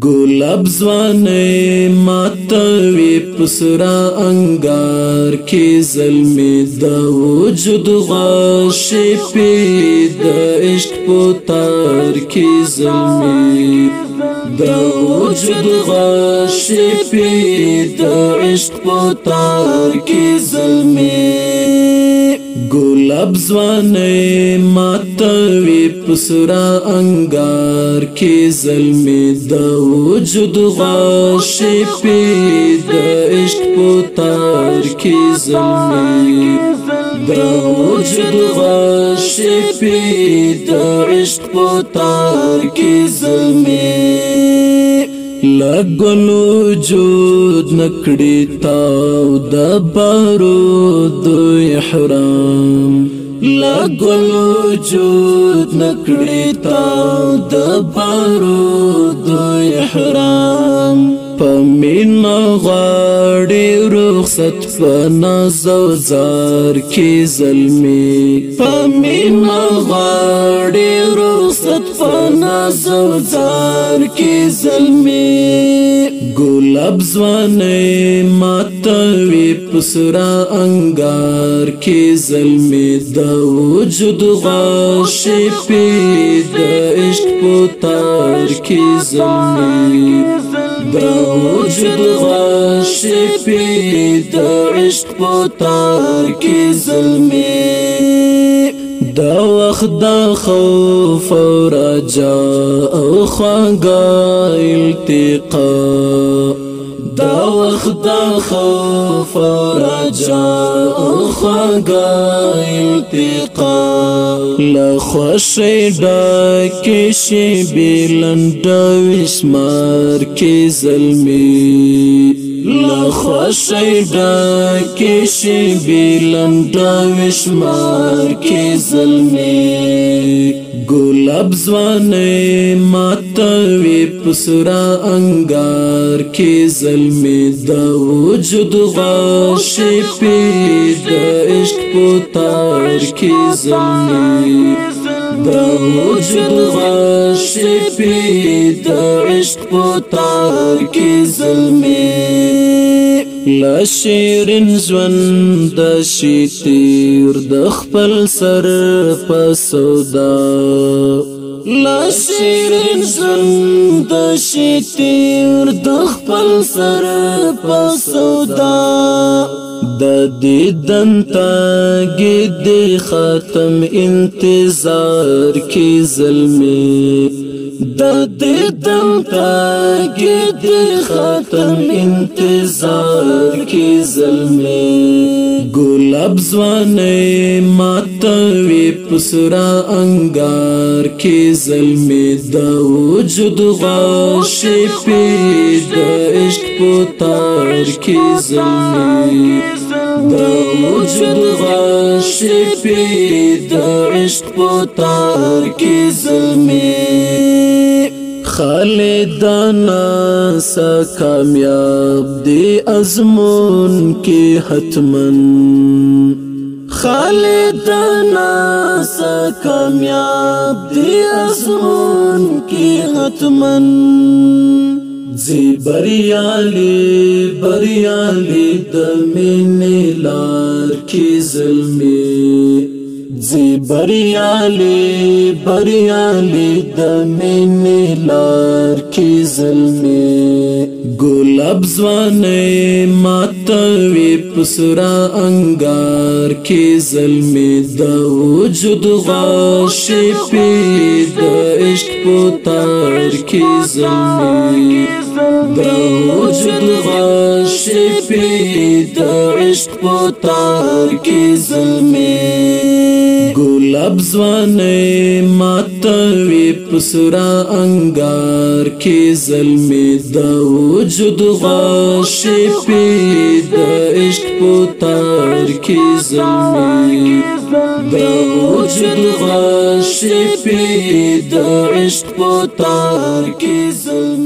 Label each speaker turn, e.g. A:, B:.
A: گلاب زوانه ماتوی پسرا انگار کی ظلمی دا وجود غاشی پی دا عشق پوتار کی ظلمی دا وجود غاشی پی دا عشق پوتار کی ظلمی گلاب زوانه ماتوی پسرا انگار کی ظلمی دا وجود غاشی پی دا عشق پوتار کی ظلمی دا وجود غاشی پی دا عشق پوتار کی ظلمی لگن وجود نکڑی تاو دا بارود احرام لگن وجود نکڑی تاو دا بارود احرام پمین غاڑی رخصت پنازو زار کی ظلمی پمین غاڑی رخصت پنازو زار کی ظلمی گلاب زوانه ماتوی پسرا انگار کی ظلمی دا وجود غاشی پی دا عشق پوتار کی ظلمی دا وجود غاشی پی دا عشق پوتار کی ظلمی دا وقت دا خوف و رجاء او خواگا التقا دا وقت دا خوف و رجاء او خواگا التقا لخوشی ڈاکشی بیلند وشمار کی ظلمی لخوشی ڈاکشی بیلند وشمار کی ظلمی گلاب زوانه ماتوی پسرا انگار کی ظلمی دا وجود غاشی پی دا عشق پوتار کی ظلمی دا وجود غاشی پی دا عشق پوتار کی ظلمی لشیرین زون د شیتیر د خپل سر په سودا لشیرین زون د شیتیر د خپل سر په سودا د دیدن تاگی ختم انتظار کی ظلمی د دیدن تاگی ختم انتظار کی ظلمی گلاب زوانه ماتوی پسرا انگار کی ظلمی دا وجود غاشی پی دا عشق پوتار کی ظلمی دا وجود غاشی پی دا عشق پوتار کی ظلمی خالدانا سا کامیاب دی ازمون کی حتمن خالدانا سا کامیاب دی ازمون کی حتمن زی بریالی بریالی دمینی لار کی ظلمی زی بریالی بریالی دمینی لار کی ظلمی گلاب زوانه ماتوی پسرا انگار کی ظلمی دا وجود غاشی پی دا عشق پوتار کی ظلمی دا وجود غاشی پی دا عشق پوتار کی ظلمی گلاب زوانه ماتوی پسرا انگار کی ظلمی دا وجود غاشی پی دا عشق پوتار کی ظلمی دا وجود غاشی پی دا عشق پوتار کی ظلمی